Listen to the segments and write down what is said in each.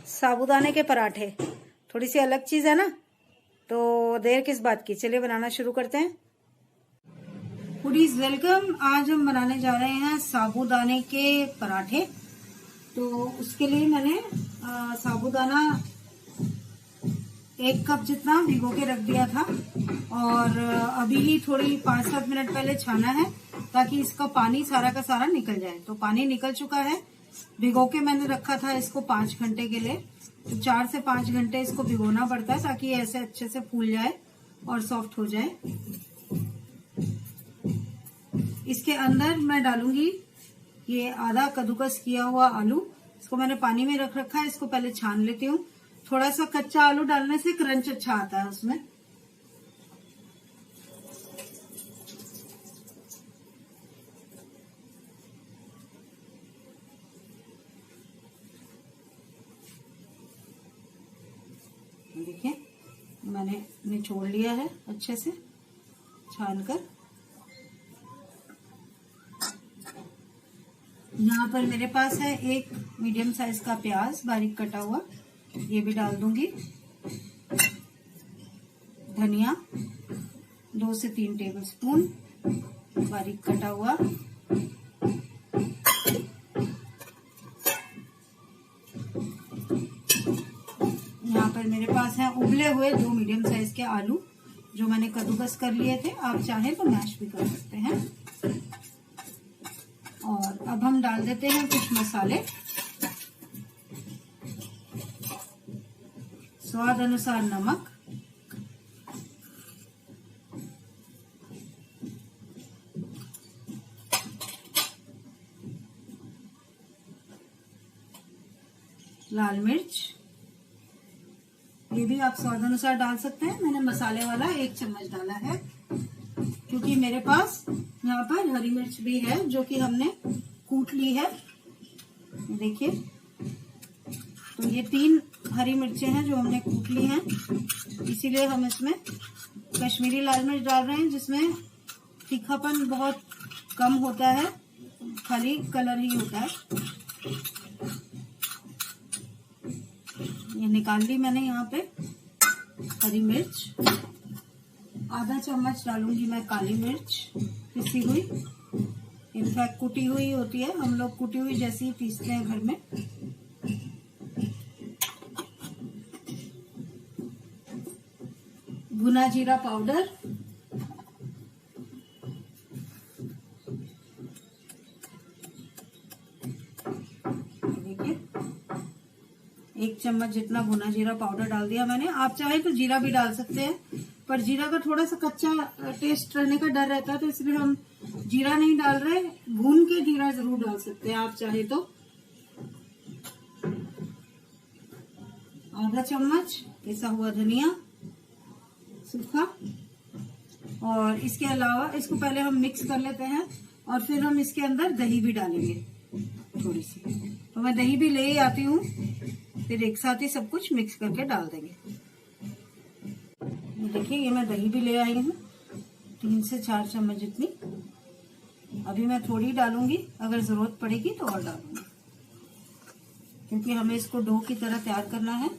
साबूदाने के पराठे थोड़ी सी अलग चीज है ना, तो देर किस बात की, चलिए बनाना शुरू करते हैं। Foodies welcome. आज हम बनाने जा रहे हैं साबूदाने के पराठे। तो उसके लिए मैंने साबूदाना 1 कप जितना भिगो के रख दिया था और अभी ही थोड़ी 5-7 मिनट पहले छाना है ताकि इसका पानी सारा का सारा निकल जाए। तो पानी निकल चुका है। भिगो के मैंने रखा था इसको 5 घंटे के लिए, तो 4 से 5 घंटे इसको भिगोना पड़ता है ताकि ऐसे अच्छे से फूल जाए और सॉफ्ट हो जाए। इसके अंदर मैं डालूंगी ये आधा कद्दूकस किया हुआ आलू। इसको मैंने पानी में रख रखा है, इसको पहले छान लेती हूँ। थोड़ा सा कच्चा आलू डालने से क्रंच अच्छा आता है उसमें। देखिए मैंने निचोड़ लिया है अच्छे से छानकर। यहाँ पर मेरे पास है एक मीडियम साइज का प्याज बारीक कटा हुआ, ये भी डाल दूंगी। धनिया 2 से 3 टेबलस्पून बारीक कटा हुआ। यहाँ पर मेरे पास है उबले हुए 2 मीडियम साइज के आलू जो मैंने कद्दूकस कर लिए थे। आप चाहे तो मैश भी कर सकते हैं। और अब हम डाल देते हैं कुछ मसाले। स्वाद अनुसार नमक, लाल मिर्च, ये भी आप स्वाद अनुसार डाल सकते हैं। मैंने मसाले वाला 1 चम्मच डाला है क्योंकि मेरे पास यहाँ पर हरी मिर्च भी है जो कि हमने कूट ली है। देखिए, तो ये 3 हरी मिर्चें हैं जो हमने कूट ली हैं, इसीलिए हम इसमें कश्मीरी लाल मिर्च डाल रहे हैं जिसमें तीखापन बहुत कम होता है, खाली कलर ही होता है। ये निकाल ली मैंने यहाँ पे हरी मिर्च। आधा चम्मच डालूंगी मैं काली मिर्च पिसी हुई, इनफैक्ट कुटी हुई होती है, हम लोग कुटी हुई जैसी ही पीसते हैं घर में। भुना जीरा पाउडर, देखिए 1 चम्मच जितना भुना जीरा पाउडर डाल दिया मैंने। आप चाहे तो जीरा भी डाल सकते हैं, पर जीरा का थोड़ा सा कच्चा टेस्ट रहने का डर रहता है, तो इसलिए हम जीरा नहीं डाल रहे। भून के जीरा जरूर डाल सकते हैं आप चाहे तो। आधा चम्मच पिसा हुआ धनिया सूखा। और इसके अलावा इसको पहले हम मिक्स कर लेते हैं और फिर हम इसके अंदर दही भी डालेंगे थोड़ी सी। तो मैं दही भी ले ही आती हूँ, फिर एक साथ ही सब कुछ मिक्स करके डाल देंगे। देखिए ये मैं दही भी ले आई हूँ 3 से 4 चम्मच जितनी। अभी मैं थोड़ी डालूंगी, अगर जरूरत पड़ेगी तो और डालूंगी, क्योंकि हमें इसको डो की तरह तैयार करना है।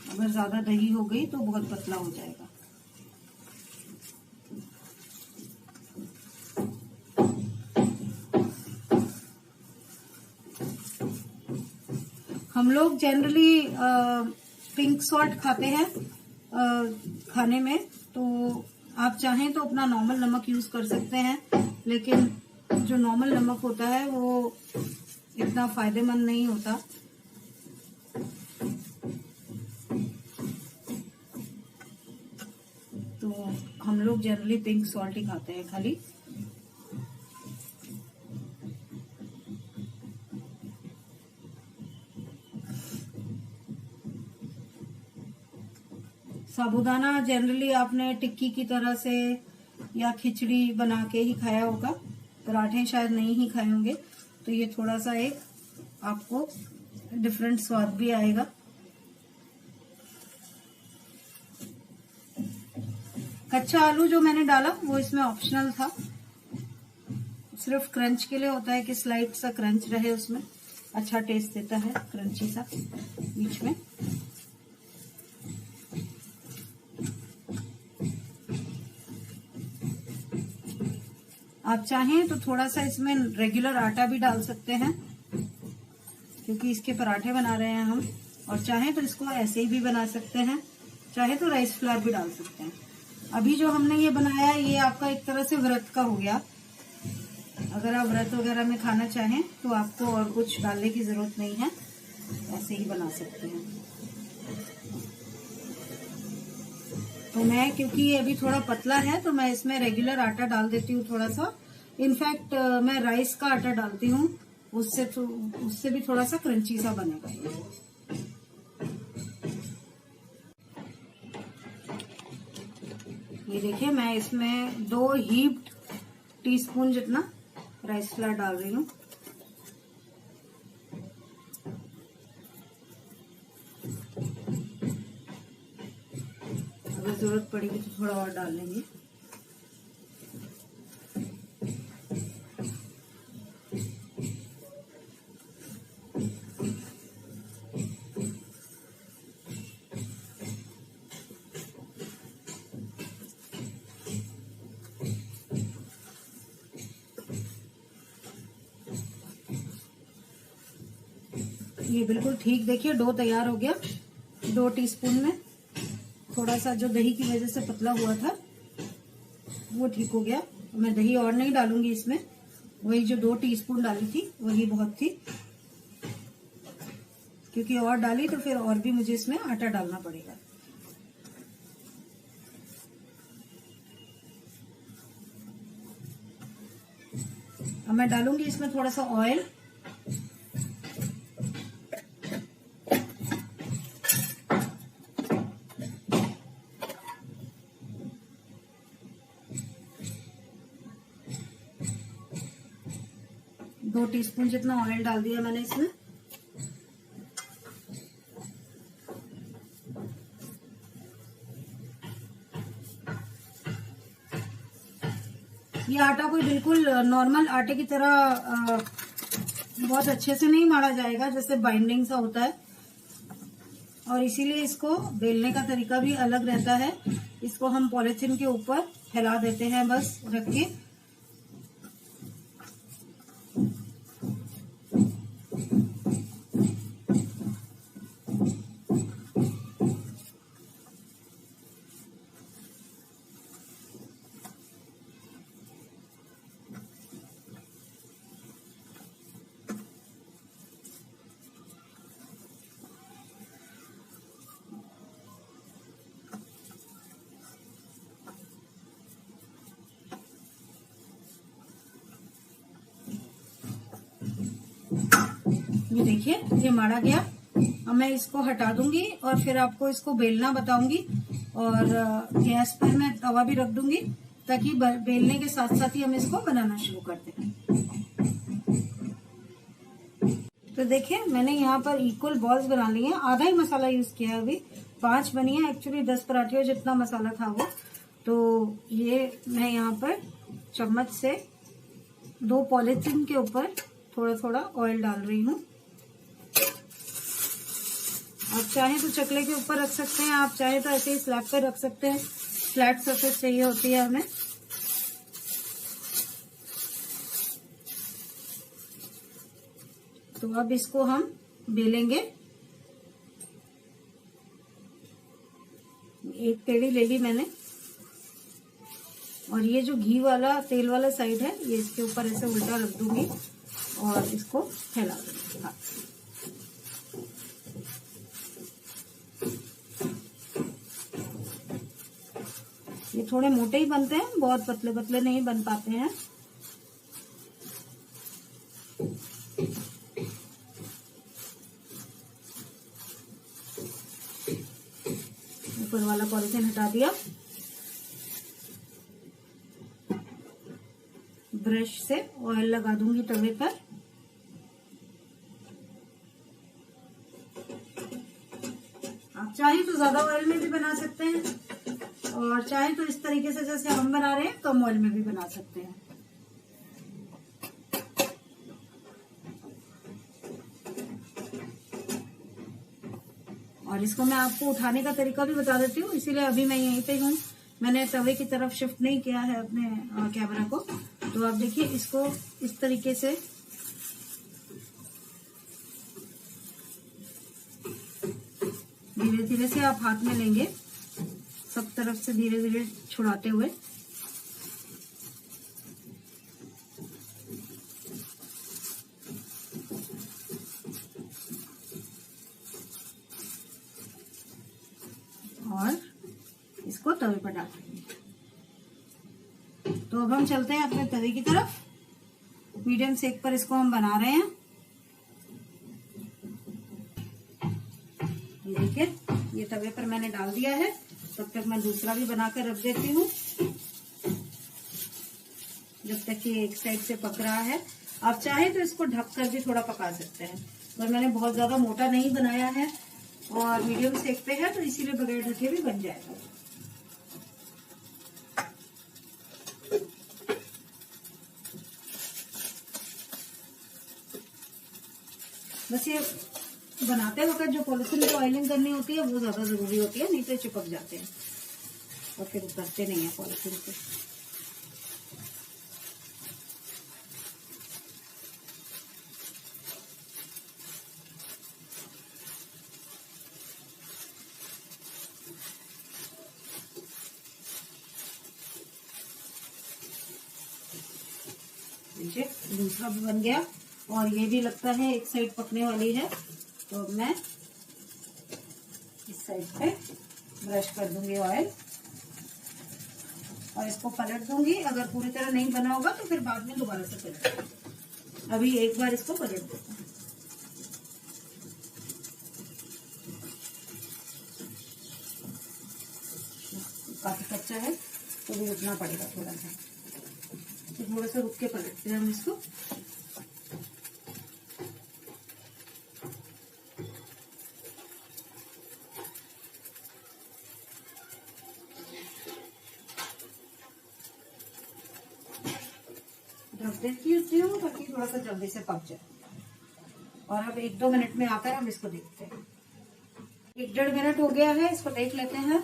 अगर ज्यादा दही हो गई तो बहुत पतला हो जाएगा। हम लोग जनरली पिंक सॉल्ट खाते हैं खाने में, तो आप चाहें तो अपना नॉर्मल नमक यूज कर सकते हैं, लेकिन जो नॉर्मल नमक होता है वो इतना फायदेमंद नहीं होता। तो हम लोग जनरली पिंक सॉल्ट ही खाते हैं खाली। साबूदाना जनरली आपने टिक्की की तरह से या खिचड़ी बना के ही खाया होगा, पराठे शायद नहीं ही खाए होंगे। तो ये थोड़ा सा एक आपको डिफरेंट स्वाद भी आएगा। कच्चा आलू जो मैंने डाला वो इसमें ऑप्शनल था, सिर्फ क्रंच के लिए होता है कि स्लाइट सा क्रंच रहे उसमें। अच्छा टेस्ट देता है, क्रंची सा बीच में। आप चाहें तो थोड़ा सा इसमें रेगुलर आटा भी डाल सकते हैं, क्योंकि इसके पराठे बना रहे हैं हम। और चाहें तो इसको ऐसे ही भी बना सकते हैं, चाहे तो राइस फ्लावर भी डाल सकते हैं। अभी जो हमने ये बनाया है ये आपका एक तरह से व्रत का हो गया। अगर आप व्रत वगैरह में खाना चाहें तो आपको और कुछ डालने की जरूरत नहीं है, ऐसे ही बना सकते हैं। तो मैं, क्योंकि ये अभी थोड़ा पतला है, तो मैं इसमें रेगुलर आटा डाल देती हूँ थोड़ा सा। इनफैक्ट मैं राइस का आटा डालती हूँ, उससे भी थोड़ा सा क्रंची सा बनेगा ये। ये देखिए, मैं इसमें 2 हीप्ड टीस्पून जितना राइस फ्लावर डाल रही हूँ। अगर जरूरत पड़ेगी तो थोड़ा और डाल लेंगे। ये बिल्कुल ठीक, देखिए डो तैयार हो गया। 2 टीस्पून में थोड़ा सा जो दही की वजह से पतला हुआ था वो ठीक हो गया। मैं दही और नहीं डालूंगी इसमें, वही जो 2 टीस्पून डाली थी वही बहुत थी, क्योंकि और डाली तो फिर और भी मुझे इसमें आटा डालना पड़ेगा। अब मैं डालूंगी इसमें थोड़ा सा ऑयल। दो टीस्पून जितना ऑयल डाल दिया मैंने इसमें। ये आटा कोई बिल्कुल नॉर्मल आटे की तरह बहुत अच्छे से नहीं माड़ा जाएगा, जैसे बाइंडिंग सा होता है, और इसीलिए इसको बेलने का तरीका भी अलग रहता है। इसको हम पॉलिथीन के ऊपर फैला देते हैं, बस रख के। ये देखिए, ये माड़ा गया। अब मैं इसको हटा दूंगी और फिर आपको इसको बेलना बताऊंगी, और गैस पर मैं तवा भी रख दूंगी, ताकि बेलने के साथ साथ ही हम इसको बनाना शुरू करते हैं। तो देखिए, मैंने यहाँ पर इक्वल बॉल्स बना ली हैं। आधा ही मसाला यूज किया है, अभी 5 बनी है। एक्चुअली 10 पराठे जितना मसाला था वो। तो ये मैं यहाँ पर चम्मच से 2 पॉलिथीन के ऊपर थोड़ा थोड़ा ऑयल डाल रही हूँ। आप चाहें तो चकले के ऊपर रख सकते हैं, आप चाहें तो ऐसे ही स्लैब पर रख सकते हैं। फ्लैट सरफेस चाहिए होती है हमें। तो अब इसको हम बेलेंगे। एक पेड़ी ले ली मैंने, और ये जो घी वाला तेल वाला साइड है ये इसके ऊपर ऐसे उल्टा रख दूंगी और इसको फैला दूंगी। हाँ। ये थोड़े मोटे ही बनते हैं, बहुत पतले पतले नहीं बन पाते हैं। ऊपर वाला पॉलिथीन हटा दिया। ब्रश से ऑयल लगा दूंगी तवे पर। आप चाहे तो ज्यादा ऑयल में भी बना सकते हैं, और चाहे तो इस तरीके से जैसे हम बना रहे हैं कम ऑयल में भी बना सकते हैं। और इसको मैं आपको उठाने का तरीका भी बता देती हूँ, इसीलिए अभी मैं यहीं पे हूँ, मैंने तवे की तरफ शिफ्ट नहीं किया है अपने कैमरा को। तो आप देखिए इसको इस तरीके से धीरे धीरे से आप हाथ में लेंगे, सब तरफ से धीरे धीरे छुड़ाते हुए। और इसको तवे पर डाल देंगे। तो अब हम चलते हैं अपने तवे की तरफ। मीडियम सेक पर इसको हम बना रहे हैं। ये देखिए, ये तवे पर मैंने डाल दिया है। तब तक मैं दूसरा भी बनाकर रख देती हूँ, जब तक ये एक साइड से पक रहा है। आप चाहे तो इसको ढककर भी थोड़ा पका सकते हैं, पर मैंने बहुत ज्यादा मोटा नहीं बनाया है और मीडियम सेक पे है, तो इसीलिए बगैर ढके भी बन जाएगा। बस ये बनाते वक्त जो पॉलिथीन की ऑयलिंग करनी होती है वो ज्यादा जरूरी होती है, नहीं तो चिपक जाते हैं और फिर उतरते नहीं है पॉलिथीन से। देखिए दूसरा भी बन गया और ये भी लगता है एक साइड पकने वाली है। तो अब मैं इस साइड पे ब्रश कर दूंगी ऑयल और इसको पलट दूंगी। अगर पूरी तरह नहीं बना होगा तो फिर बाद में दोबारा से पलट दूंगी। अभी एक बार इसको पलट देते हैं। काफी कच्चा है तो भी रुकना पड़ेगा थोड़ा सा, तो थोड़ा सा रुक के पलटते हैं हम इसको। ढक देती हूँ ताकि थोड़ा सा जल्दी से पक जाए। और अब 1-2 मिनट में आकर हम इसको देखते हैं। 1-1.5 मिनट हो गया है, इसको देख लेते हैं।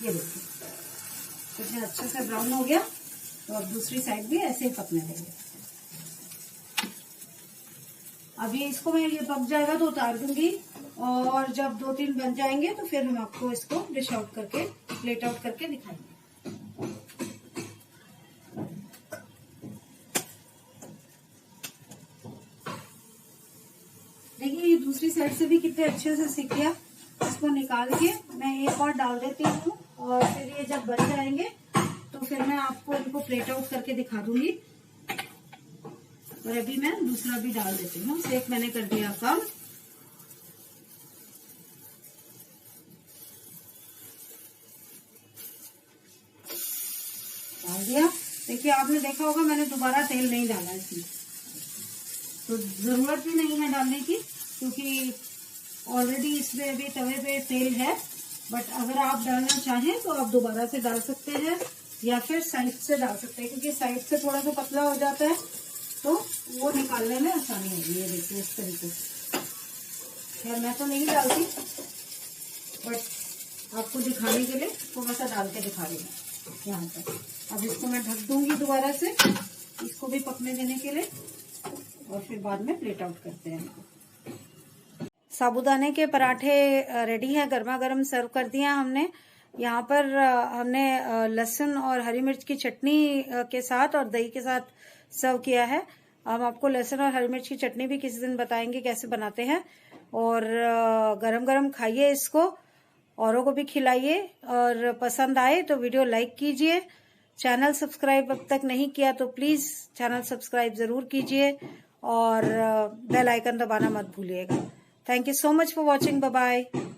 ये देखिए कितने अच्छे से ब्राउन हो गया। तो अब दूसरी साइड भी ऐसे ही पकने देंगे। अभी इसको मैं ये पक जाएगा तो उतार दूंगी और जब 2-3 बन जाएंगे तो फिर हम आपको इसको डिश आउट करके प्लेट आउट करके दिखाएंगे। देखिए ये दूसरी साइड से भी कितने अच्छे से सीख गया। इसको निकाल के मैं एक और डाल देती हूँ और फिर ये जब बन जाएंगे तो फिर मैं आपको इनको प्लेट आउट करके दिखा दूंगी। और अभी मैं दूसरा भी डाल देती हूँ। सेक मैंने कर दिया कम। डाल दिया। देखिए आपने देखा होगा मैंने दोबारा तेल नहीं डाला इसमें, तो जरूरत भी नहीं है डालने की क्योंकि ऑलरेडी इसमें अभी तवे पे तेल है। बट अगर आप डालना चाहें तो आप दोबारा से डाल सकते हैं या फिर साइड से डाल सकते हैं, क्योंकि साइड से थोड़ा सा पतला हो जाता है तो वो निकालने में आसानी होगी। ये देखिए इस तरीके से। खैर मैं तो नहीं डालती, बट आपको दिखाने के लिए थोड़ा सा डाल के दिखा रही हूँ यहाँ पर। अब इसको मैं ढक दूंगी दोबारा से, इसको भी पकने देने के लिए, और फिर बाद में प्लेट आउट करते हैं इनको। साबूदाने के पराठे रेडी हैं, गर्मा गर्म सर्व कर दिया हमने। यहाँ पर हमने लहसुन और हरी मिर्च की चटनी के साथ और दही के साथ सर्व किया है। हम आपको लहसुन और हरी मिर्च की चटनी भी किसी दिन बताएंगे कैसे बनाते हैं। और गरम गरम खाइए इसको, औरों को भी खिलाइए, और पसंद आए तो वीडियो लाइक कीजिए। चैनल सब्सक्राइब अब तक नहीं किया तो प्लीज चैनल सब्सक्राइब जरूर कीजिए और बेल आइकन दबाना मत भूलिएगा। Thank you so much for watching. Bye bye.